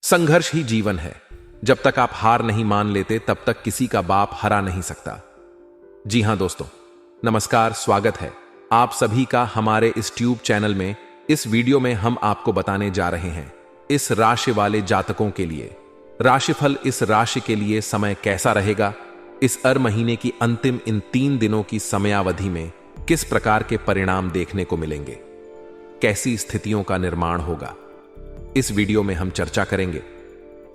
संघर्ष ही जीवन है। जब तक आप हार नहीं मान लेते तब तक किसी का बाप हरा नहीं सकता। जी हां दोस्तों, नमस्कार, स्वागत है आप सभी का हमारे इस ट्यूब चैनल में। इस वीडियो में हम आपको बताने जा रहे हैं इस राशि वाले जातकों के लिए राशिफल। इस राशि के लिए समय कैसा रहेगा, इस महीने की अंतिम इन 3 दिनों की समयावधि में किस प्रकार के परिणाम देखने को मिलेंगे, कैसी स्थितियों का निर्माण होगा, इस वीडियो में हम चर्चा करेंगे।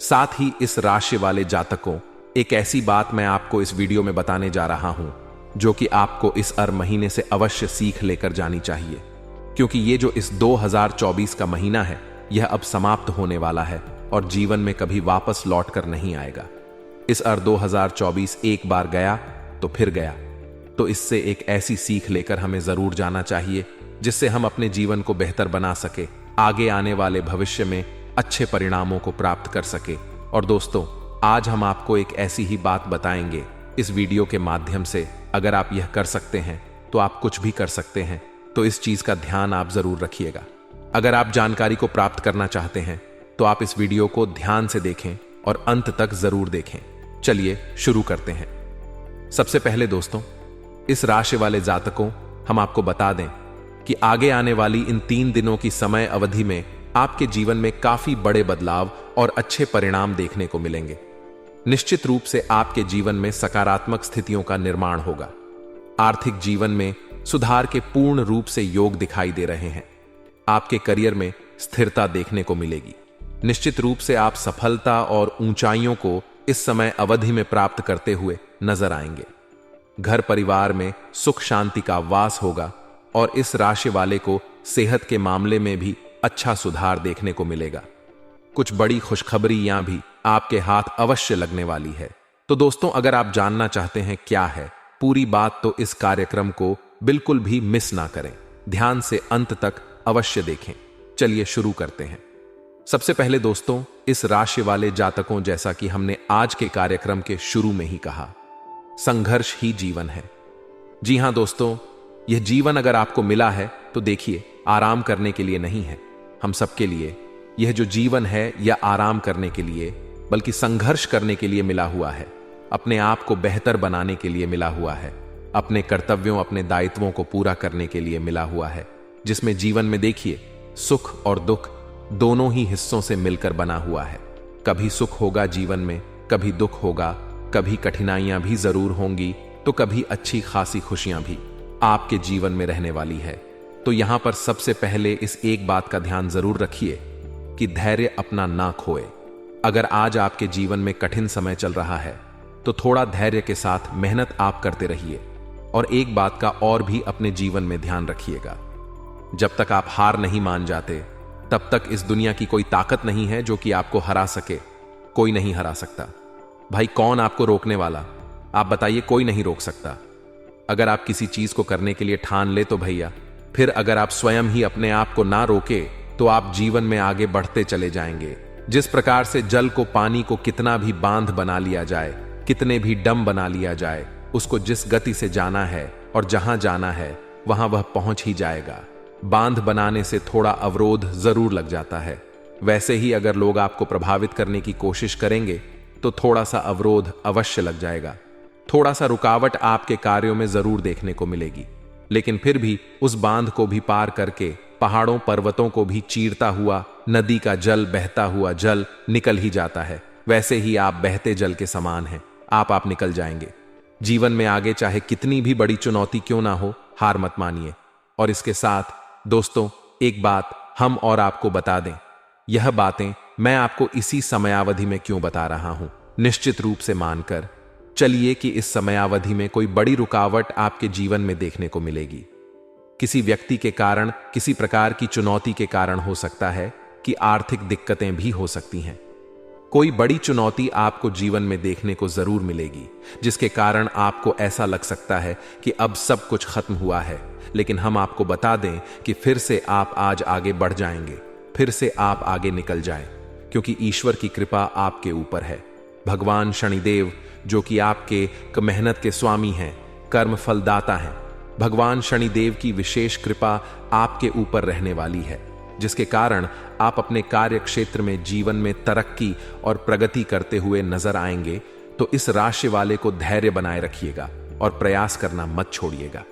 साथ ही इस राशि वाले जातकों, एक ऐसी बात मैं आपको इस वीडियो में बताने जा रहा हूं जो कि आपको इस महीने से अवश्य सीख लेकर जानी चाहिए, क्योंकि ये जो इस 2024 का महीना है यह अब समाप्त होने वाला है और जीवन में कभी वापस लौट कर नहीं आएगा। इस 2024 एक बार गया तो फिर गया, तो इससे एक ऐसी सीख लेकर हमें जरूर जाना चाहिए जिससे हम अपने जीवन को बेहतर बना सके, आगे आने वाले भविष्य में अच्छे परिणामों को प्राप्त कर सके। और दोस्तों, आज हम आपको एक ऐसी ही बात बताएंगे इस वीडियो के माध्यम से। अगर आप यह कर सकते हैं तो आप कुछ भी कर सकते हैं, तो इस चीज का ध्यान आप जरूर रखिएगा। अगर आप जानकारी को प्राप्त करना चाहते हैं तो आप इस वीडियो को ध्यान से देखें और अंत तक जरूर देखें। चलिए शुरू करते हैं। सबसे पहले दोस्तों, इस राशि वाले जातकों, हम आपको बता दें कि आगे आने वाली इन 3 दिनों की समय अवधि में आपके जीवन में काफी बड़े बदलाव और अच्छे परिणाम देखने को मिलेंगे। निश्चित रूप से आपके जीवन में सकारात्मक स्थितियों का निर्माण होगा। आर्थिक जीवन में सुधार के पूर्ण रूप से योग दिखाई दे रहे हैं। आपके करियर में स्थिरता देखने को मिलेगी। निश्चित रूप से आप सफलता और ऊंचाइयों को इस समय अवधि में प्राप्त करते हुए नजर आएंगे। घर परिवार में सुख शांति का वास होगा और इस राशि वाले को सेहत के मामले में भी अच्छा सुधार देखने को मिलेगा। कुछ बड़ी खुशखबरियां भी आपके हाथ अवश्य लगने वाली है। तो दोस्तों, अगर आप जानना चाहते हैं क्या है पूरी बात, तो इस कार्यक्रम को बिल्कुल भी मिस ना करें, ध्यान से अंत तक अवश्य देखें। चलिए शुरू करते हैं। सबसे पहले दोस्तों, इस राशि वाले जातकों, जैसा कि हमने आज के कार्यक्रम के शुरू में ही कहा, संघर्ष ही जीवन है। जी हां दोस्तों, यह जीवन अगर आपको मिला है तो देखिए, आराम करने के लिए नहीं है। हम सबके लिए यह जो जीवन है यह आराम करने के लिए बल्कि संघर्ष करने के लिए मिला हुआ है। अपने आप को बेहतर बनाने के लिए मिला हुआ है। अपने कर्तव्यों, अपने दायित्वों को पूरा करने के लिए मिला हुआ है, जिसमें जीवन में देखिए सुख और दुख दोनों ही हिस्सों से मिलकर बना हुआ है। कभी सुख होगा जीवन में, कभी दुख होगा, कभी कठिनाइयां भी जरूर होंगी, तो कभी अच्छी खासी खुशियां भी आपके जीवन में रहने वाली है। तो यहां पर सबसे पहले इस एक बात का ध्यान जरूर रखिए कि धैर्य अपना ना खोए। अगर आज आपके जीवन में कठिन समय चल रहा है तो थोड़ा धैर्य के साथ मेहनत आप करते रहिए। और एक बात का और भी अपने जीवन में ध्यान रखिएगा, जब तक आप हार नहीं मान जाते तब तक इस दुनिया की कोई ताकत नहीं है जो कि आपको हरा सके। कोई नहीं हरा सकता। भाई, कौन आपको रोकने वाला? आप बताइए, कोई नहीं रोक सकता। अगर आप किसी चीज को करने के लिए ठान ले तो भैया, फिर अगर आप स्वयं ही अपने आप को ना रोके तो आप जीवन में आगे बढ़ते चले जाएंगे। जिस प्रकार से जल को, पानी को कितना भी बांध बना लिया जाए, कितने भी डैम बना लिया जाए, उसको जिस गति से जाना है और जहां जाना है वहां वह पहुंच ही जाएगा। बांध बनाने से थोड़ा अवरोध जरूर लग जाता है। वैसे ही अगर लोग आपको प्रभावित करने की कोशिश करेंगे तो थोड़ा सा अवरोध अवश्य लग जाएगा। थोड़ा सा रुकावट आपके कार्यों में जरूर देखने को मिलेगी, लेकिन फिर भी उस बांध को भी पार करके, पहाड़ों पर्वतों को भी चीरता हुआ, नदी का जल, बहता हुआ जल निकल ही जाता है। वैसे ही आप बहते जल के समान हैं। आप निकल जाएंगे। जीवन में आगे चाहे कितनी भी बड़ी चुनौती क्यों ना हो, हार मत मानिए। और इसके साथ दोस्तों, एक बात हम और आपको बता दें, यह बातें मैं आपको इसी समयावधि में क्यों बता रहा हूं, निश्चित रूप से मानकर चलिए कि इस समयावधि में कोई बड़ी रुकावट आपके जीवन में देखने को मिलेगी। किसी व्यक्ति के कारण, किसी प्रकार की चुनौती के कारण हो सकता है कि आर्थिक दिक्कतें भी हो सकती हैं। कोई बड़ी चुनौती आपको जीवन में देखने को जरूर मिलेगी, जिसके कारण आपको ऐसा लग सकता है कि अब सब कुछ खत्म हुआ है। लेकिन हम आपको बता दें कि फिर से आप आज आगे बढ़ जाएंगे, फिर से आप आगे निकल जाएं, क्योंकि ईश्वर की कृपा आपके ऊपर है। भगवान शनिदेव, जो कि आपके मेहनत के स्वामी हैं, कर्म फलदाता हैं, भगवान शनिदेव की विशेष कृपा आपके ऊपर रहने वाली है। जिसके कारण आप अपने कार्य क्षेत्र में जीवन में तरक्की और प्रगति करते हुए नजर आएंगे, तो इस राशि वाले को धैर्य बनाए रखिएगा और प्रयास करना मत छोड़िएगा।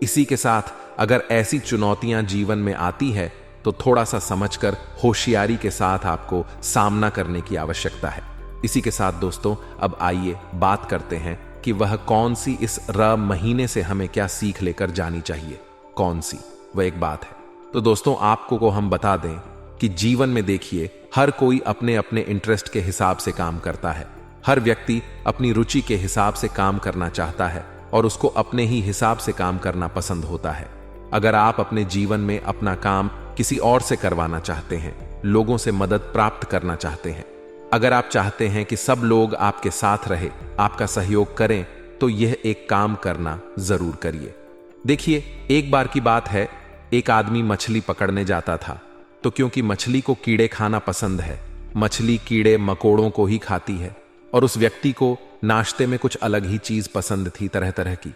इसी के साथ अगर ऐसी चुनौतियां जीवन में आती है तो थोड़ा सा समझकर होशियारी के साथ आपको सामना करने की आवश्यकता है। इसी के साथ दोस्तों, अब आइए बात करते हैं कि वह कौन सी इस र महीने से हमें क्या सीख लेकर जानी चाहिए। कौन सी वह एक बात है। तो दोस्तों, आपको को हम बता दें कि जीवन में देखिए, हर कोई अपने अपने इंटरेस्ट के हिसाब से काम करता है। हर व्यक्ति अपनी रुचि के हिसाब से काम करना चाहता है और उसको अपने ही हिसाब से काम करना पसंद होता है। अगर आप अपने जीवन में अपना काम किसी और से करवाना चाहते हैं, लोगों से मदद प्राप्त करना चाहते हैं, अगर आप चाहते हैं कि सब लोग आपके साथ रहे, आपका सहयोग करें, तो यह एक काम करना जरूर करिए। देखिए, एक बार की बात है, एक आदमी मछली पकड़ने जाता था। तो क्योंकि मछली को कीड़े खाना पसंद है, मछली कीड़े मकोड़ों को ही खाती है, और उस व्यक्ति को नाश्ते में कुछ अलग ही चीज पसंद थी, तरह तरह की।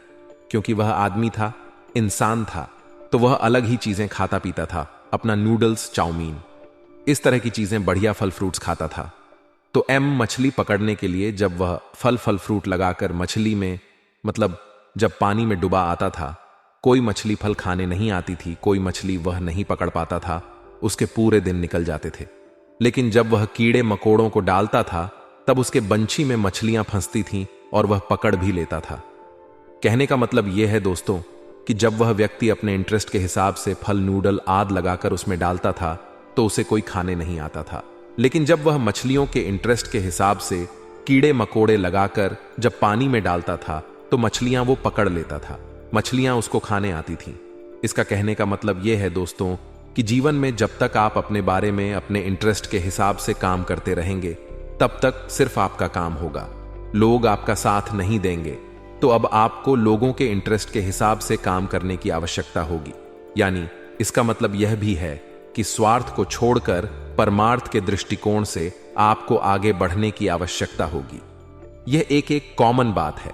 क्योंकि वह आदमी था, इंसान था, तो वह अलग ही चीजें खाता पीता था, अपना नूडल्स, चाउमीन, इस तरह की चीजें, बढ़िया फल फ्रूट्स खाता था। तो मछली पकड़ने के लिए जब वह फल फ्रूट लगाकर मछली में, मतलब जब पानी में डुबा आता था, कोई मछली फल खाने नहीं आती थी, कोई मछली वह नहीं पकड़ पाता था, उसके पूरे दिन निकल जाते थे। लेकिन जब वह कीड़े मकोड़ों को डालता था, तब उसके बंची में मछलियां फंसती थीं और वह पकड़ भी लेता था। कहने का मतलब यह है दोस्तों कि जब वह व्यक्ति अपने इंटरेस्ट के हिसाब से फल, नूडल आदि लगाकर उसमें डालता था, तो उसे कोई खाने नहीं आता था। लेकिन जब वह मछलियों के इंटरेस्ट के हिसाब से कीड़े मकोड़े लगाकर जब पानी में डालता था, तो मछलियां वो पकड़ लेता था, मछलियां उसको खाने आती थीं। इसका कहने का मतलब यह है दोस्तों कि जीवन में जब तक आप अपने बारे में, अपने इंटरेस्ट के हिसाब से काम करते रहेंगे, तब तक सिर्फ आपका काम होगा। लोग आपका साथ नहीं देंगे, तो अब आपको लोगों के इंटरेस्ट के हिसाब से काम करने की आवश्यकता होगी। यानी इसका मतलब यह भी है कि स्वार्थ को छोड़कर परमार्थ के दृष्टिकोण से आपको आगे बढ़ने की आवश्यकता होगी। यह एक कॉमन बात है,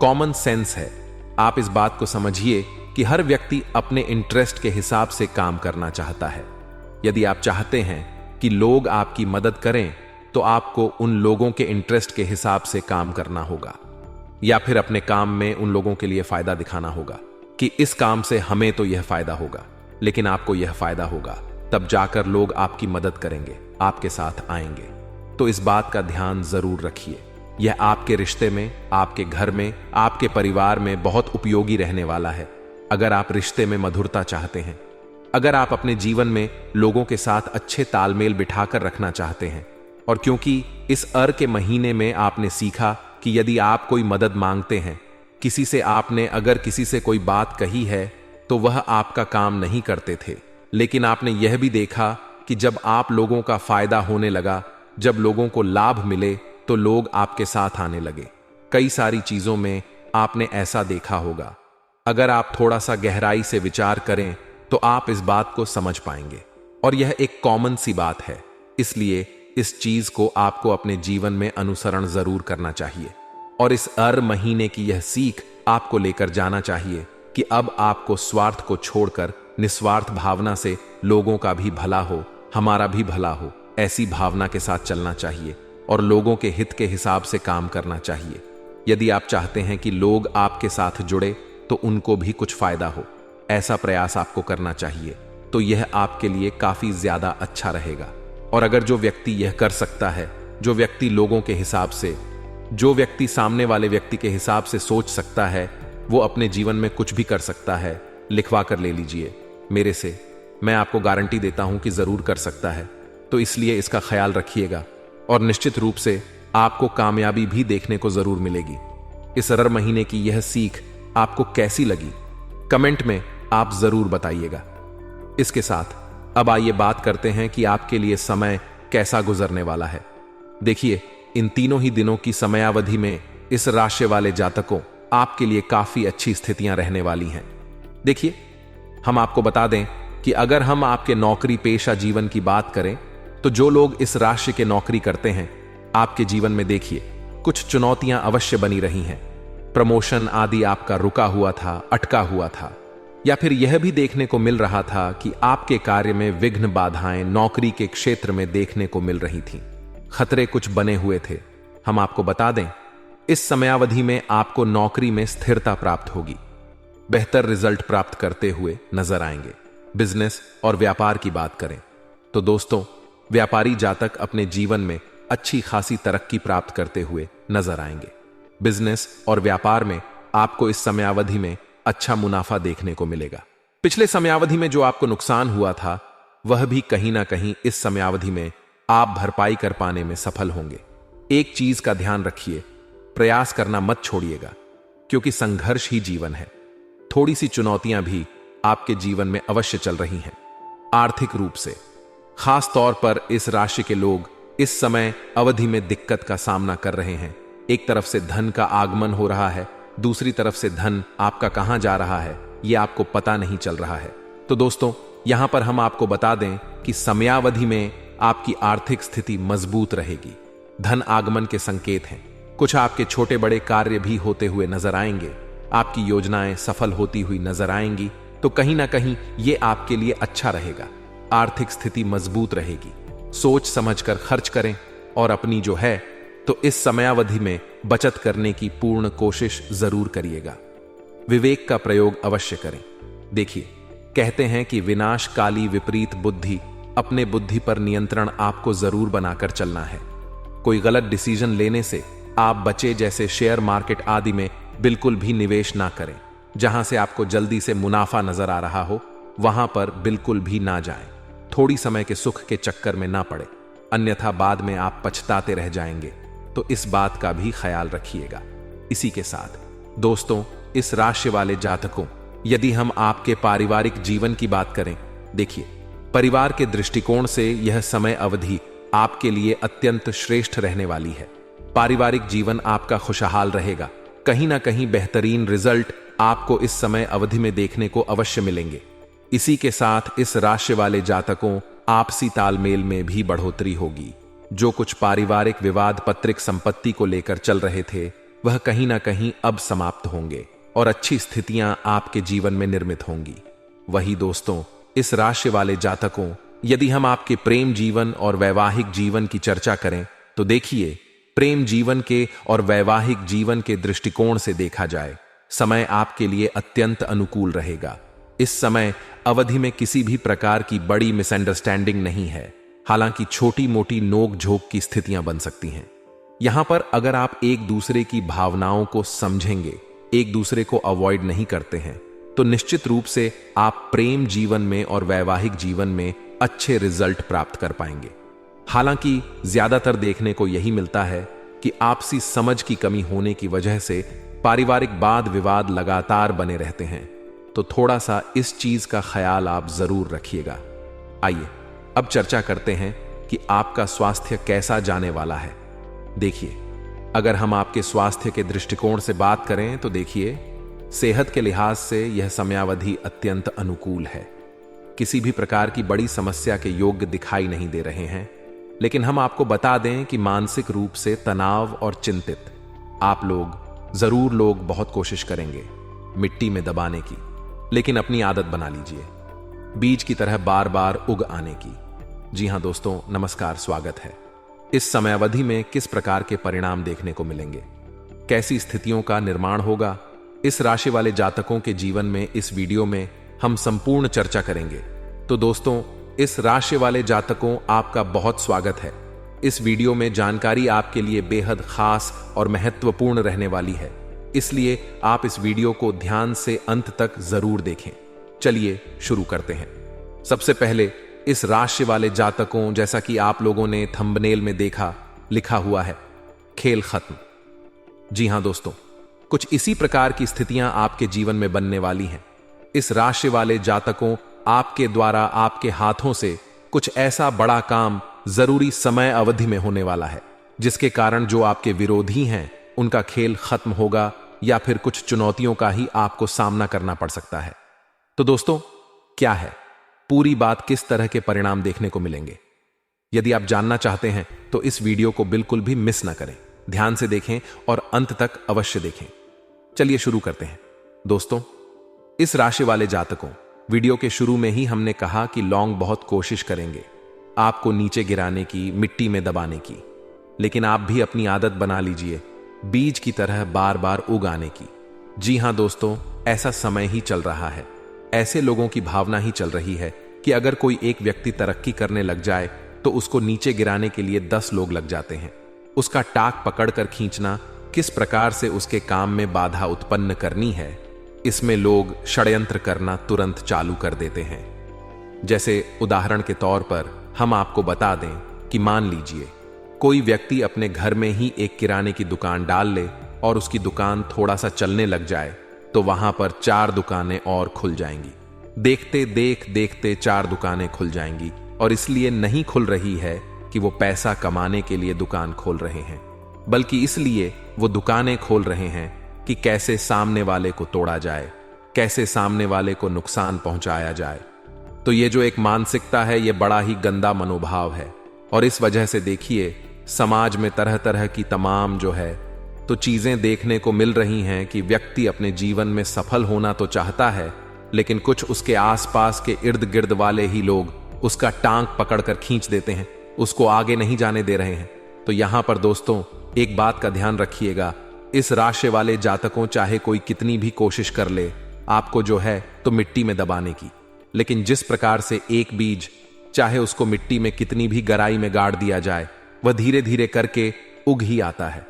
कॉमन सेंस है। आप इस बात को समझिए कि हर व्यक्ति अपने इंटरेस्ट के हिसाब से काम करना चाहता है। यदि आप चाहते हैं कि लोग आपकी मदद करें, तो आपको उन लोगों के इंटरेस्ट के हिसाब से काम करना होगा, या फिर अपने काम में उन लोगों के लिए फायदा दिखाना होगा कि इस काम से हमें तो यह फायदा होगा, लेकिन आपको यह फायदा होगा, तब जाकर लोग आपकी मदद करेंगे, आपके साथ आएंगे। तो इस बात का ध्यान जरूर रखिए। यह आपके रिश्ते में, आपके घर में, आपके परिवार में बहुत उपयोगी रहने वाला है। अगर आप रिश्ते में मधुरता चाहते हैं, अगर आप अपने जीवन में लोगों के साथ अच्छे तालमेल बिठाकर रखना चाहते हैं, और क्योंकि इस के महीने में आपने सीखा कि यदि आप कोई मदद मांगते हैं, किसी से आपने अगर किसी से कोई बात कही है, तो वह आपका काम नहीं करते थे, लेकिन आपने यह भी देखा कि जब आप लोगों का फायदा होने लगा, जब लोगों को लाभ मिले, तो लोग आपके साथ आने लगे। कई सारी चीजों में आपने ऐसा देखा होगा। अगर आप थोड़ा सा गहराई से विचार करें, तो आप इस बात को समझ पाएंगे, और यह एक कॉमन सी बात है। इसलिए इस चीज को आपको अपने जीवन में अनुसरण जरूर करना चाहिए, और इस महीने की यह सीख आपको लेकर जाना चाहिए कि अब आपको स्वार्थ को छोड़कर निस्वार्थ भावना से लोगों का भी भला हो, हमारा भी भला हो, ऐसी भावना के साथ चलना चाहिए और लोगों के हित के हिसाब से काम करना चाहिए। यदि आप चाहते हैं कि लोग आपके साथ जुड़े, तो उनको भी कुछ फायदा हो, ऐसा प्रयास आपको करना चाहिए। तो यह आपके लिए काफी ज्यादा अच्छा रहेगा। और अगर जो व्यक्ति यह कर सकता है, जो व्यक्ति लोगों के हिसाब से, जो व्यक्ति सामने वाले व्यक्ति के हिसाब से सोच सकता है, वो अपने जीवन में कुछ भी कर सकता है। लिखवा कर ले लीजिए मेरे से, मैं आपको गारंटी देता हूं कि जरूर कर सकता है। तो इसलिए इसका ख्याल रखिएगा, और निश्चित रूप से आपको कामयाबी भी देखने को जरूर मिलेगी। इस महीने की यह सीख आपको कैसी लगी, कमेंट में आप जरूर बताइएगा। इसके साथ अब आइए बात करते हैं कि आपके लिए समय कैसा गुजरने वाला है। देखिए, इन तीनों ही दिनों की समयावधि में इस राशि वाले जातकों, आपके लिए काफी अच्छी स्थितियां रहने वाली हैं। देखिए, हम आपको बता दें कि अगर हम आपके नौकरी पेशा जीवन की बात करें, तो जो लोग इस राशि के नौकरी करते हैं, आपके जीवन में देखिए कुछ चुनौतियां अवश्य बनी रही हैं। प्रमोशन आदि आपका रुका हुआ था, अटका हुआ था, या फिर यह भी देखने को मिल रहा था कि आपके कार्य में विघ्न बाधाएं नौकरी के क्षेत्र में देखने को मिल रही थीं। खतरे कुछ बने हुए थे। हम आपको बता दें, इस समयावधि में आपको नौकरी में स्थिरता प्राप्त होगी, बेहतर रिजल्ट प्राप्त करते हुए नजर आएंगे। बिजनेस और व्यापार की बात करें तो दोस्तों, व्यापारी जातक अपने जीवन में अच्छी खासी तरक्की प्राप्त करते हुए नजर आएंगे। बिजनेस और व्यापार में आपको इस समयावधि में अच्छा मुनाफा देखने को मिलेगा। पिछले समयावधि में जो आपको नुकसान हुआ था, वह भी कहीं ना कहीं इस समयावधि में आप भरपाई कर पाने में सफल होंगे। एक चीज का ध्यान रखिए, प्रयास करना मत छोड़िएगा, क्योंकि संघर्ष ही जीवन है। थोड़ी सी चुनौतियां भी आपके जीवन में अवश्य चल रही हैं। आर्थिक रूप से खास तौर पर इस राशि के लोग इस समय अवधि में दिक्कत का सामना कर रहे हैं। एक तरफ से धन का आगमन हो रहा है, दूसरी तरफ से धन आपका कहां जा रहा है यह आपको पता नहीं चल रहा है। तो दोस्तों, यहां पर हम आपको बता दें कि समयावधि में आपकी आर्थिक स्थिति मजबूत रहेगी। धन आगमन के संकेत हैं। कुछ आपके छोटे बड़े कार्य भी होते हुए नजर आएंगे। आपकी योजनाएं सफल होती हुई नजर आएंगी, तो कहीं ना कहीं ये आपके लिए अच्छा रहेगा। आर्थिक स्थिति मजबूत रहेगी। सोच समझकर खर्च करें और अपनी जो है तो इस समयावधि में बचत करने की पूर्ण कोशिश जरूर करिएगा। विवेक का प्रयोग अवश्य करें। देखिए, कहते हैं कि विनाशकाली विपरीत बुद्धि, अपने बुद्धि पर नियंत्रण आपको जरूर बनाकर चलना है। कोई गलत डिसीजन लेने से आप बचे, जैसे शेयर मार्केट आदि में बिल्कुल भी निवेश ना करें। जहां से आपको जल्दी से मुनाफा नजर आ रहा हो, वहां पर बिल्कुल भी ना जाएं। थोड़ी समय के सुख के चक्कर में ना पड़े, अन्यथा बाद में आप पछताते रह जाएंगे। तो इस बात का भी ख्याल रखिएगा। इसी के साथ दोस्तों, इस राशि वाले जातकों, यदि हम आपके पारिवारिक जीवन की बात करें, देखिए, परिवार के दृष्टिकोण से यह समय अवधि आपके लिए अत्यंत श्रेष्ठ रहने वाली है। पारिवारिक जीवन आपका खुशहाल रहेगा। कहीं ना कहीं बेहतरीन रिजल्ट आपको इस समय अवधि में देखने को अवश्य मिलेंगे। इसी के साथ इस राशि वाले जातकों, आपसी तालमेल में भी बढ़ोतरी होगी। जो कुछ पारिवारिक विवाद पत्रिक संपत्ति को लेकर चल रहे थे, वह कहीं ना कहीं अब समाप्त होंगे और अच्छी स्थितियां आपके जीवन में निर्मित होंगी। वही दोस्तों, इस राशि वाले जातकों, यदि हम आपके प्रेम जीवन और वैवाहिक जीवन की चर्चा करें तो देखिए, प्रेम जीवन के और वैवाहिक जीवन के दृष्टिकोण से देखा जाए, समय आपके लिए अत्यंत अनुकूल रहेगा। इस समय अवधि में किसी भी प्रकार की बड़ी मिसअंडरस्टैंडिंग नहीं है। हालांकि छोटी मोटी नोक झोंक की स्थितियां बन सकती हैं। यहां पर अगर आप एक दूसरे की भावनाओं को समझेंगे, एक दूसरे को अवॉइड नहीं करते हैं, तो निश्चित रूप से आप प्रेम जीवन में और वैवाहिक जीवन में अच्छे रिजल्ट प्राप्त कर पाएंगे। हालांकि ज्यादातर देखने को यही मिलता है कि आपसी समझ की कमी होने की वजह से पारिवारिक वाद विवाद लगातार बने रहते हैं। तो थोड़ा सा इस चीज का ख्याल आप जरूर रखिएगा। आइए अब चर्चा करते हैं कि आपका स्वास्थ्य कैसा जाने वाला है। देखिए, अगर हम आपके स्वास्थ्य के दृष्टिकोण से बात करें तो देखिए, सेहत के लिहाज से यह समयावधि अत्यंत अनुकूल है। किसी भी प्रकार की बड़ी समस्या के योग्य दिखाई नहीं दे रहे हैं। लेकिन हम आपको बता दें कि मानसिक रूप से तनाव और चिंतित आप लोग बहुत कोशिश करेंगे मिट्टी में दबाने की, लेकिन अपनी आदत बना लीजिए, बीज की तरह बार बार उग आने की। जी हां दोस्तों, नमस्कार, स्वागत है। इस समयावधि में किस प्रकार के परिणाम देखने को मिलेंगे, कैसी स्थितियों का निर्माण होगा, इस राशि वाले जातकों के जीवन में इस वीडियो में हम संपूर्ण चर्चा करेंगे। तो दोस्तों, इस राशि वाले जातकों, आपका बहुत स्वागत है। इस वीडियो में जानकारी आपके लिए बेहद खास और महत्वपूर्ण रहने वाली है, इसलिए आप इस वीडियो को ध्यान से अंत तक जरूर देखें। चलिए शुरू करते हैं। सबसे पहले इस राशि वाले जातकों, जैसा कि आप लोगों ने थंबनेल में देखा, लिखा हुआ है खेल खत्म। जी हां दोस्तों, कुछ इसी प्रकार की स्थितियां आपके जीवन में बनने वाली हैं। इस राशि वाले जातकों, आपके द्वारा आपके हाथों से कुछ ऐसा बड़ा काम जरूरी समय अवधि में होने वाला है, जिसके कारण जो आपके विरोधी हैं उनका खेल खत्म होगा, या फिर कुछ चुनौतियों का ही आपको सामना करना पड़ सकता है। तो दोस्तों, क्या है पूरी बात, किस तरह के परिणाम देखने को मिलेंगे? यदि आप जानना चाहते हैं तो इस वीडियो को बिल्कुल भी मिस ना करें, ध्यान से देखें और अंत तक अवश्य देखें। चलिए शुरू करते हैं। दोस्तों, इस राशि वाले जातकों, वीडियो के शुरू में ही हमने कहा कि लौंग बहुत कोशिश करेंगे आपको नीचे गिराने की, मिट्टी में दबाने की, लेकिन आप भी अपनी आदत बना लीजिए बीज की तरह बार बार उगाने की। जी हां दोस्तों, ऐसा समय ही चल रहा है। ऐसे लोगों की भावना ही चल रही है कि अगर कोई एक व्यक्ति तरक्की करने लग जाए तो उसको नीचे गिराने के लिए 10 लोग लग जाते हैं। उसका टाक पकड़कर खींचना, किस प्रकार से उसके काम में बाधा उत्पन्न करनी है, इसमें लोग षड्यंत्र करना तुरंत चालू कर देते हैं। जैसे उदाहरण के तौर पर हम आपको बता दें कि मान लीजिए कोई व्यक्ति अपने घर में ही एक किराने की दुकान डाल ले और उसकी दुकान थोड़ा सा चलने लग जाए तो वहां पर 4 दुकानें और खुल जाएंगी। देखते 4 दुकानें खुल जाएंगी, और इसलिए नहीं खुल रही है कि वो पैसा कमाने के लिए दुकान खोल रहे हैं, बल्कि इसलिए वो दुकानें खोल रहे हैं कि कैसे सामने वाले को तोड़ा जाए, कैसे सामने वाले को नुकसान पहुंचाया जाए। तो ये जो एक मानसिकता है, ये बड़ा ही गंदा मनोभाव है, और इस वजह से देखिए समाज में तरह तरह की तमाम जो है तो चीजें देखने को मिल रही हैं कि व्यक्ति अपने जीवन में सफल होना तो चाहता है, लेकिन कुछ उसके आसपास के इर्द गिर्द वाले ही लोग उसका टांग पकड़कर खींच देते हैं, उसको आगे नहीं जाने दे रहे हैं। तो यहां पर दोस्तों एक बात का ध्यान रखिएगा, इस राशि वाले जातकों चाहे कोई कितनी भी कोशिश कर ले आपको जो है तो मिट्टी में दबाने की, लेकिन जिस प्रकार से एक बीज चाहे उसको मिट्टी में कितनी भी गहराई में गाड़ दिया जाए, वह धीरे धीरे करके उग ही आता है।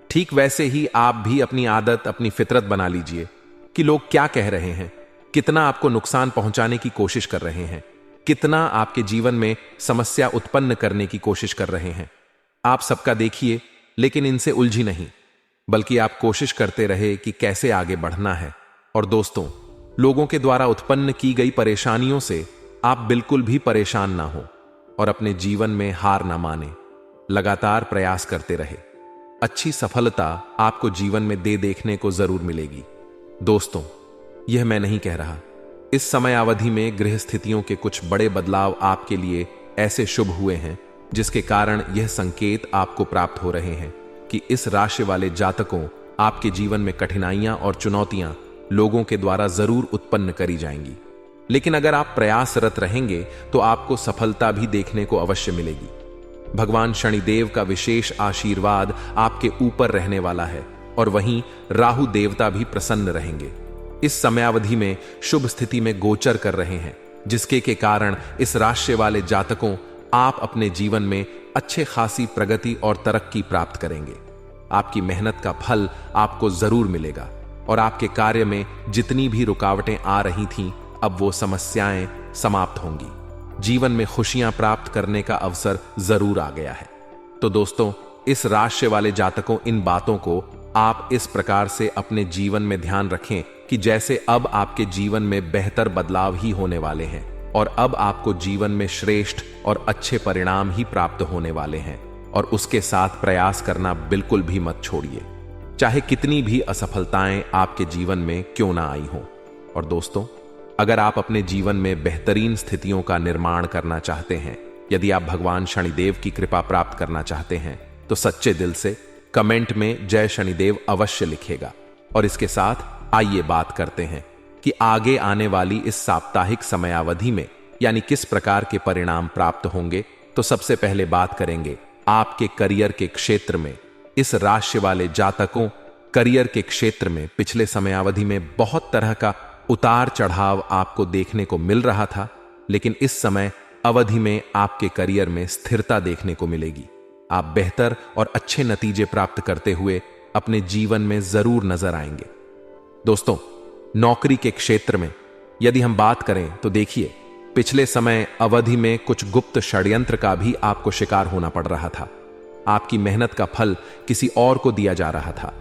ठीक वैसे ही आप भी अपनी आदत, अपनी फितरत बना लीजिए कि लोग क्या कह रहे हैं, कितना आपको नुकसान पहुंचाने की कोशिश कर रहे हैं, कितना आपके जीवन में समस्या उत्पन्न करने की कोशिश कर रहे हैं। आप सबका देखिए, लेकिन इनसे उलझी नहीं, बल्कि आप कोशिश करते रहे कि कैसे आगे बढ़ना है। और दोस्तों, लोगों के द्वारा उत्पन्न की गई परेशानियों से आप बिल्कुल भी परेशान ना हो और अपने जीवन में हार ना माने, लगातार प्रयास करते रहे। अच्छी सफलता आपको जीवन में देखने को जरूर मिलेगी। दोस्तों, यह मैं नहीं कह रहा, इस समय अवधि में गृह स्थितियों के कुछ बड़े बदलाव आपके लिए ऐसे शुभ हुए हैं जिसके कारण यह संकेत आपको प्राप्त हो रहे हैं कि इस राशि वाले जातकों आपके जीवन में कठिनाइयां और चुनौतियां लोगों के द्वारा जरूर उत्पन्न करी जाएंगी, लेकिन अगर आप प्रयासरत रहेंगे तो आपको सफलता भी देखने को अवश्य मिलेगी। भगवान शनिदेव का विशेष आशीर्वाद आपके ऊपर रहने वाला है, और वहीं राहु देवता भी प्रसन्न रहेंगे। इस समयावधि में शुभ स्थिति में गोचर कर रहे हैं, जिसके के कारण इस राशि वाले जातकों आप अपने जीवन में अच्छे खासी प्रगति और तरक्की प्राप्त करेंगे। आपकी मेहनत का फल आपको जरूर मिलेगा, और आपके कार्य में जितनी भी रुकावटें आ रही थीं, अब वो समस्याएं समाप्त होंगी। जीवन में खुशियां प्राप्त करने का अवसर जरूर आ गया है। तो दोस्तों, इस राशि वाले जातकों, इन बातों को आप इस प्रकार से अपने जीवन में ध्यान रखें कि जैसे अब आपके जीवन में बेहतर बदलाव ही होने वाले हैं, और अब आपको जीवन में श्रेष्ठ और अच्छे परिणाम ही प्राप्त होने वाले हैं, और उसके साथ प्रयास करना बिल्कुल भी मत छोड़िए, चाहे कितनी भी असफलताएं आपके जीवन में क्यों ना आई हों। और दोस्तों, अगर आप अपने जीवन में बेहतरीन स्थितियों का निर्माण करना चाहते हैं, यदि आप भगवान शनिदेव की कृपा प्राप्त करना चाहते हैं, तो सच्चे दिल से कमेंट में जय शनिदेव अवश्य लिखेगा। और इसके साथ आइए बात करते हैं कि आगे आने वाली इस साप्ताहिक समयावधि में यानी किस प्रकार के परिणाम प्राप्त होंगे। तो सबसे पहले बात करेंगे आपके करियर के क्षेत्र में। इस राशि वाले जातकों, करियर के क्षेत्र में पिछले समयावधि में बहुत तरह का उतार चढ़ाव आपको देखने को मिल रहा था, लेकिन इस समय अवधि में आपके करियर में स्थिरता देखने को मिलेगी। आप बेहतर और अच्छे नतीजे प्राप्त करते हुए अपने जीवन में जरूर नजर आएंगे। दोस्तों, नौकरी के क्षेत्र में यदि हम बात करें तो देखिए, पिछले समय अवधि में कुछ गुप्त षड्यंत्र का भी आपको शिकार होना पड़ रहा था। आपकी मेहनत का फल किसी और को दिया जा रहा था,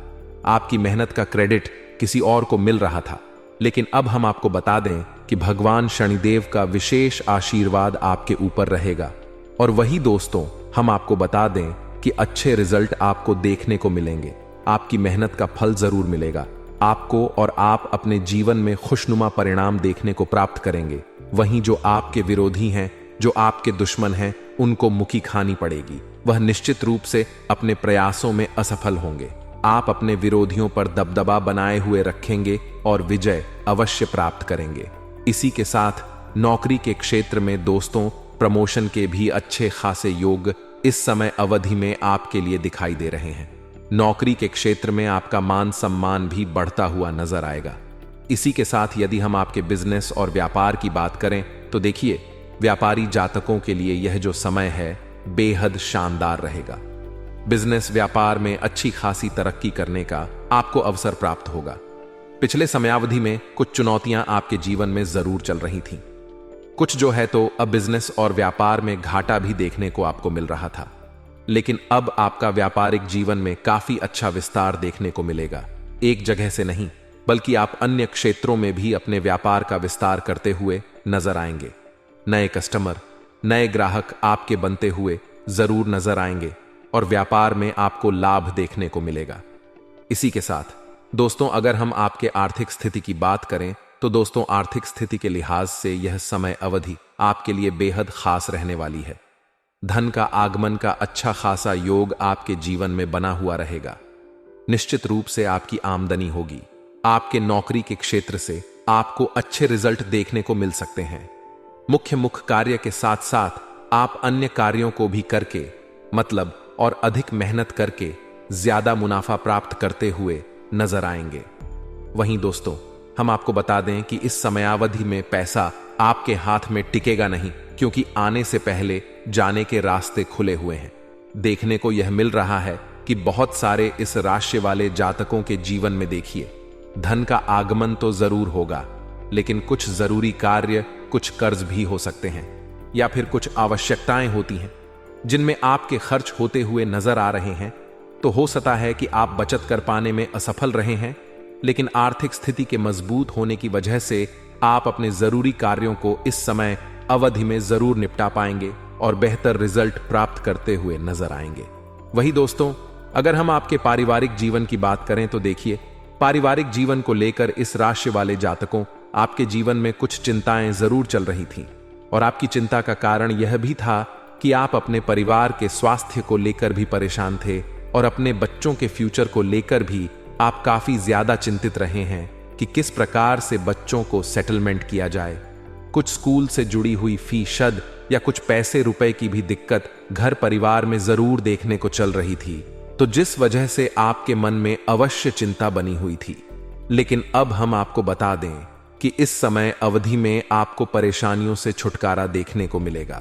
आपकी मेहनत का क्रेडिट किसी और को मिल रहा था, लेकिन अब हम आपको बता दें कि भगवान शनिदेव का विशेष आशीर्वाद आपके ऊपर रहेगा। और वही दोस्तों, हम आपको बता दें कि अच्छे रिजल्ट आपको देखने को मिलेंगे, आपकी मेहनत का फल जरूर मिलेगा आपको, और आप अपने जीवन में खुशनुमा परिणाम देखने को प्राप्त करेंगे। वहीं जो आपके विरोधी हैं, जो आपके दुश्मन हैं, उनको मुकी खानी पड़ेगी। वह निश्चित रूप से अपने प्रयासों में असफल होंगे। आप अपने विरोधियों पर दबदबा बनाए हुए रखेंगे और विजय अवश्य प्राप्त करेंगे। इसी के साथ नौकरी के क्षेत्र में दोस्तों प्रमोशन के भी अच्छे खासे योग इस समय अवधि में आपके लिए दिखाई दे रहे हैं। नौकरी के क्षेत्र में आपका मान सम्मान भी बढ़ता हुआ नजर आएगा। इसी के साथ यदि हम आपके बिजनेस और व्यापार की बात करें तो देखिए, व्यापारी जातकों के लिए यह जो समय है बेहद शानदार रहेगा। बिजनेस व्यापार में अच्छी खासी तरक्की करने का आपको अवसर प्राप्त होगा। पिछले समयावधि में कुछ चुनौतियां आपके जीवन में जरूर चल रही थीं। कुछ जो है तो अब बिजनेस और व्यापार में घाटा भी देखने को आपको मिल रहा था, लेकिन अब आपका व्यापारिक जीवन में काफी अच्छा विस्तार देखने को मिलेगा। एक जगह से नहीं बल्कि आप अन्य क्षेत्रों में भी अपने व्यापार का विस्तार करते हुए नजर आएंगे। नए कस्टमर, नए ग्राहक आपके बनते हुए जरूर नजर आएंगे और व्यापार में आपको लाभ देखने को मिलेगा। इसी के साथ दोस्तों अगर हम आपके आर्थिक स्थिति की बात करें तो दोस्तों आर्थिक स्थिति के लिहाज से यह समय अवधि आपके लिए बेहद खास रहने वाली है। धन का आगमन का अच्छा खासा योग आपके जीवन में बना हुआ रहेगा। निश्चित रूप से आपकी आमदनी होगी। आपके नौकरी के क्षेत्र से आपको अच्छे रिजल्ट देखने को मिल सकते हैं। मुख्य कार्य के साथ साथ आप अन्य कार्यों को भी करके मतलब और अधिक मेहनत करके ज्यादा मुनाफा प्राप्त करते हुए नजर आएंगे। वहीं दोस्तों हम आपको बता दें कि इस समयावधि में पैसा आपके हाथ में टिकेगा नहीं, क्योंकि आने से पहले जाने के रास्ते खुले हुए हैं। देखने को यह मिल रहा है कि बहुत सारे इस राशि वाले जातकों के जीवन में देखिए धन का आगमन तो जरूर होगा, लेकिन कुछ जरूरी कार्य, कुछ कर्ज भी हो सकते हैं या फिर कुछ आवश्यकताएं होती हैं जिनमें आपके खर्च होते हुए नजर आ रहे हैं। तो हो सकता है कि आप बचत कर पाने में असफल रहे हैं, लेकिन आर्थिक स्थिति के मजबूत होने की वजह से आप अपने जरूरी कार्यों को इस समय अवधि में जरूर निपटा पाएंगे और बेहतर रिजल्ट प्राप्त करते हुए नजर आएंगे। वही दोस्तों अगर हम आपके पारिवारिक जीवन की बात करें तो देखिए, पारिवारिक जीवन को लेकर इस राशि वाले जातकों आपके जीवन में कुछ चिंताएं जरूर चल रही थीं और आपकी चिंता का कारण यह भी था कि आप अपने परिवार के स्वास्थ्य को लेकर भी परेशान थे और अपने बच्चों के फ्यूचर को लेकर भी आप काफी ज्यादा चिंतित रहे हैं कि किस प्रकार से बच्चों को सेटलमेंट किया जाए। कुछ स्कूल से जुड़ी हुई फी शद या कुछ पैसे रुपए की भी दिक्कत घर परिवार में जरूर देखने को चल रही थी, तो जिस वजह से आपके मन में अवश्य चिंता बनी हुई थी। लेकिन अब हम आपको बता दें कि इस समय अवधि में आपको परेशानियों से छुटकारा देखने को मिलेगा।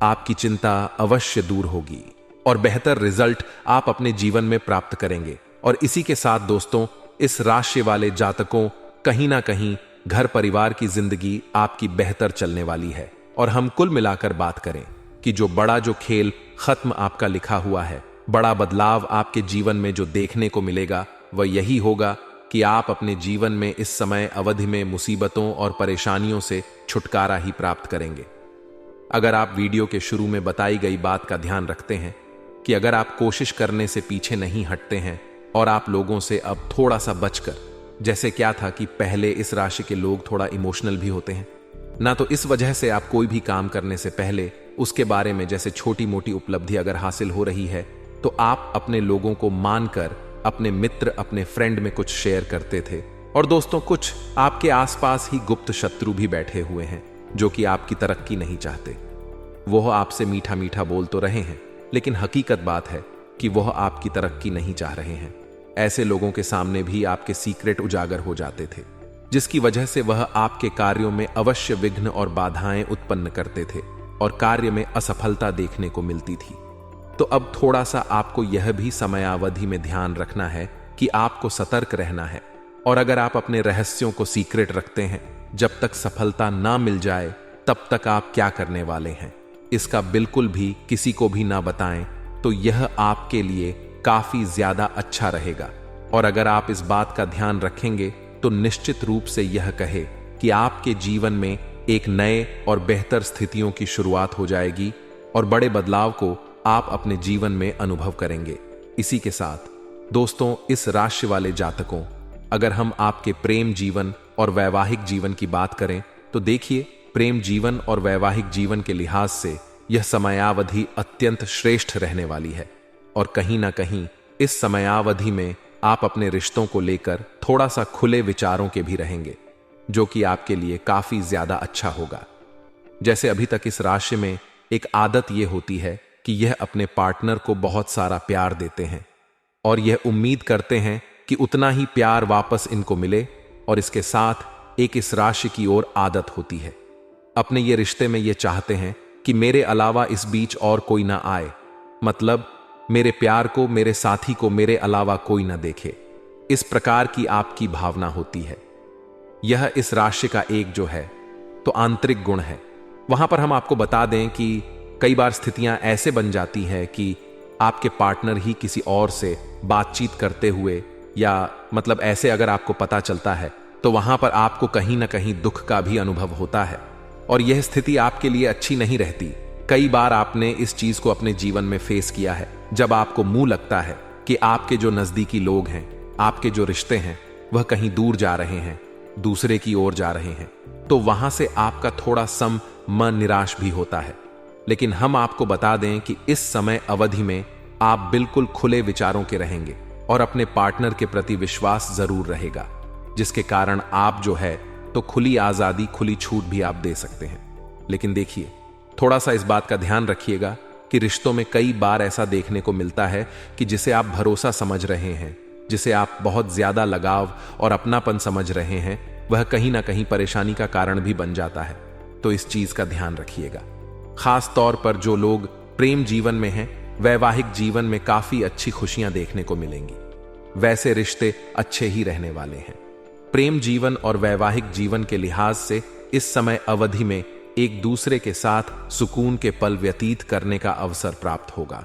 आपकी चिंता अवश्य दूर होगी और बेहतर रिजल्ट आप अपने जीवन में प्राप्त करेंगे। और इसी के साथ दोस्तों इस राशि वाले जातकों कहीं ना कहीं घर परिवार की जिंदगी आपकी बेहतर चलने वाली है। और हम कुल मिलाकर बात करें कि जो खेल खत्म आपका लिखा हुआ है, बड़ा बदलाव आपके जीवन में जो देखने को मिलेगा वह यही होगा कि आप अपने जीवन में इस समय अवधि में मुसीबतों और परेशानियों से छुटकारा ही प्राप्त करेंगे। अगर आप वीडियो के शुरू में बताई गई बात का ध्यान रखते हैं कि अगर आप कोशिश करने से पीछे नहीं हटते हैं और आप लोगों से अब थोड़ा सा बचकर, जैसे क्या था कि पहले इस राशि के लोग थोड़ा इमोशनल भी होते हैं ना, तो इस वजह से आप कोई भी काम करने से पहले उसके बारे में जैसे छोटी मोटी उपलब्धि अगर हासिल हो रही है तो आप अपने लोगों को मानकर अपने मित्र, अपने फ्रेंड में कुछ शेयर करते थे। और दोस्तों कुछ आपके आसपास ही गुप्त शत्रु भी बैठे हुए हैं जो कि आपकी तरक्की नहीं चाहते। वह आपसे मीठा मीठा बोल तो रहे हैं, लेकिन हकीकत बात है कि वह आपकी तरक्की नहीं चाह रहे हैं। ऐसे लोगों के सामने भी आपके सीक्रेट उजागर हो जाते थे, जिसकी वजह से वह आपके कार्यों में अवश्य विघ्न और बाधाएं उत्पन्न करते थे और कार्य में असफलता देखने को मिलती थी। तो अब थोड़ा सा आपको यह भी समयावधि में ध्यान रखना है कि आपको सतर्क रहना है। और अगर आप अपने रहस्यों को सीक्रेट रखते हैं, जब तक सफलता ना मिल जाए तब तक आप क्या करने वाले हैं इसका बिल्कुल भी किसी को भी ना बताएं, तो यह आपके लिए काफी ज्यादा अच्छा रहेगा। और अगर आप इस बात का ध्यान रखेंगे तो निश्चित रूप से यह कहे कि आपके जीवन में एक नए और बेहतर स्थितियों की शुरुआत हो जाएगी और बड़े बदलाव को आप अपने जीवन में अनुभव करेंगे। इसी के साथ दोस्तों इस राशि वाले जातकों, अगर हम आपके प्रेम जीवन और वैवाहिक जीवन की बात करें तो देखिए, प्रेम जीवन और वैवाहिक जीवन के लिहाज से यह समयावधि अत्यंत श्रेष्ठ रहने वाली है और कहीं ना कहीं इस समयावधि में आप अपने रिश्तों को लेकर थोड़ा सा खुले विचारों के भी रहेंगे, जो कि आपके लिए काफी ज्यादा अच्छा होगा। जैसे अभी तक इस राशि में एक आदत यह होती है कि यह अपने पार्टनर को बहुत सारा प्यार देते हैं और यह उम्मीद करते हैं कि उतना ही प्यार वापस इनको मिले, और इसके साथ एक इस राशि की ओर आदत होती है। अपने ये रिश्ते में ये चाहते हैं कि मेरे अलावा इस बीच और कोई ना आए, मतलब मेरे प्यार को, मेरे साथी को मेरे अलावा कोई ना देखे। इस प्रकार की आपकी भावना होती है। यह इस राशि का एक जो है तो आंतरिक गुण है। वहां पर हम आपको बता दें कि कई बार स्थितियां ऐसे बन जाती हैं कि आपके पार्टनर ही किसी और से बातचीत करते हुए, या मतलब ऐसे अगर आपको पता चलता है, तो वहां पर आपको कहीं ना कहीं दुख का भी अनुभव होता है और यह स्थिति आपके लिए अच्छी नहीं रहती। कई बार आपने इस चीज को अपने जीवन में फेस किया है, जब आपको मुंह लगता है कि आपके जो नजदीकी लोग हैं, आपके जो रिश्ते हैं, वह कहीं दूर जा रहे हैं, दूसरे की ओर जा रहे हैं, तो वहां से आपका थोड़ा मन निराश भी होता है। लेकिन हम आपको बता दें कि इस समय अवधि में आप बिल्कुल खुले विचारों के रहेंगे और अपने पार्टनर के प्रति विश्वास जरूर रहेगा, जिसके कारण आप जो है तो खुली आजादी, खुली छूट भी आप दे सकते हैं। लेकिन देखिए, थोड़ा सा इस बात का ध्यान रखिएगा कि रिश्तों में कई बार ऐसा देखने को मिलता है कि जिसे आप भरोसा समझ रहे हैं, जिसे आप बहुत ज्यादा लगाव और अपनापन समझ रहे हैं, वह कहीं ना कहीं परेशानी का कारण भी बन जाता है। तो इस चीज का ध्यान रखिएगा। खास तौर पर जो लोग प्रेम जीवन में हैं, वैवाहिक जीवन में काफी अच्छी खुशियां देखने को मिलेंगी। वैसे रिश्ते अच्छे ही रहने वाले हैं। प्रेम जीवन और वैवाहिक जीवन के लिहाज से इस समय अवधि में एक दूसरे के साथ सुकून के पल व्यतीत करने का अवसर प्राप्त होगा।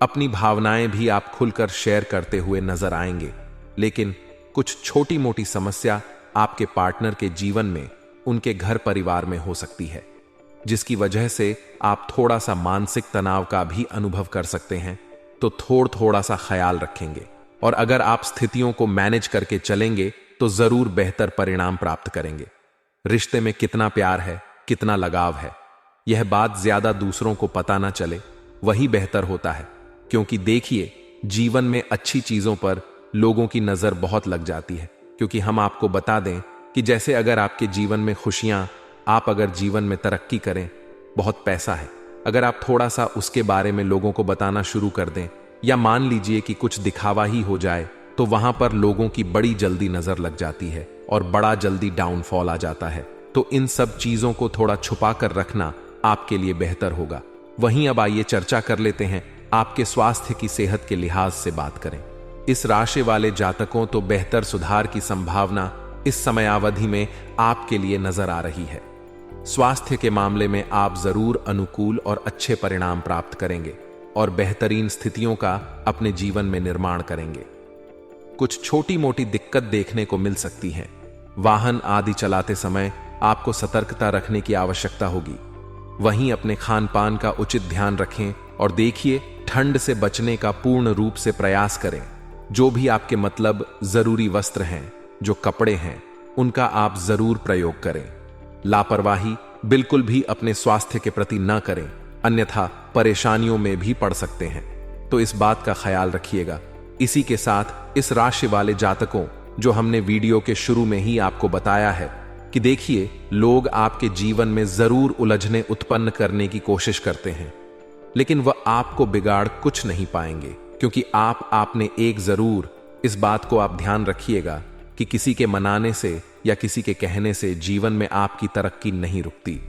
अपनी भावनाएं भी आप खुलकर शेयर करते हुए नजर आएंगे, लेकिन कुछ छोटी मोटी समस्या आपके पार्टनर के जीवन में, उनके घर परिवार में हो सकती है, जिसकी वजह से आप थोड़ा सा मानसिक तनाव का भी अनुभव कर सकते हैं। तो थोड़ा सा ख्याल रखेंगे, और अगर आप स्थितियों को मैनेज करके चलेंगे तो जरूर बेहतर परिणाम प्राप्त करेंगे। रिश्ते में कितना प्यार है, कितना लगाव है, यह बात ज्यादा दूसरों को पता ना चले, वही बेहतर होता है। क्योंकि देखिए, जीवन में अच्छी चीजों पर लोगों की नजर बहुत लग जाती है। क्योंकि हम आपको बता दें कि जैसे अगर आपके जीवन में खुशियां, आप अगर जीवन में तरक्की करें, बहुत पैसा है, अगर आप थोड़ा सा उसके बारे में लोगों को बताना शुरू कर दें, या मान लीजिए कि कुछ दिखावा ही हो जाए, तो वहां पर लोगों की बड़ी जल्दी नजर लग जाती है और बड़ा जल्दी डाउनफॉल आ जाता है। तो इन सब चीजों को थोड़ा छुपा कर रखना आपके लिए बेहतर होगा। वहीं अब आइए चर्चा कर लेते हैं आपके स्वास्थ्य की, सेहत के लिहाज से बात करें। इस राशि वाले जातकों तो बेहतर सुधार की संभावना इस समयावधि में आपके लिए नजर आ रही है। स्वास्थ्य के मामले में आप जरूर अनुकूल और अच्छे परिणाम प्राप्त करेंगे और बेहतरीन स्थितियों का अपने जीवन में निर्माण करेंगे। कुछ छोटी मोटी दिक्कत देखने को मिल सकती है। वाहन आदि चलाते समय आपको सतर्कता रखने की आवश्यकता होगी। वहीं अपने खान पान का उचित ध्यान रखें और देखिए, ठंड से बचने का पूर्ण रूप से प्रयास करें। जो भी आपके मतलब जरूरी वस्त्र हैं, जो कपड़े हैं, उनका आप जरूर प्रयोग करें। लापरवाही बिल्कुल भी अपने स्वास्थ्य के प्रति न करें, अन्यथा परेशानियों में भी पड़ सकते हैं। तो इस बात का ख्याल रखिएगा। इसी के साथ इस राशि वाले जातकों, जो हमने वीडियो के शुरू में ही आपको बताया है कि देखिए, लोग आपके जीवन में जरूर उलझने उत्पन्न करने की कोशिश करते हैं, लेकिन वह आपको बिगाड़ कुछ नहीं पाएंगे। क्योंकि आपने एक जरूर इस बात को आप ध्यान रखिएगा कि किसी के मनाने से या किसी के कहने से जीवन में आपकी तरक्की नहीं रुकती।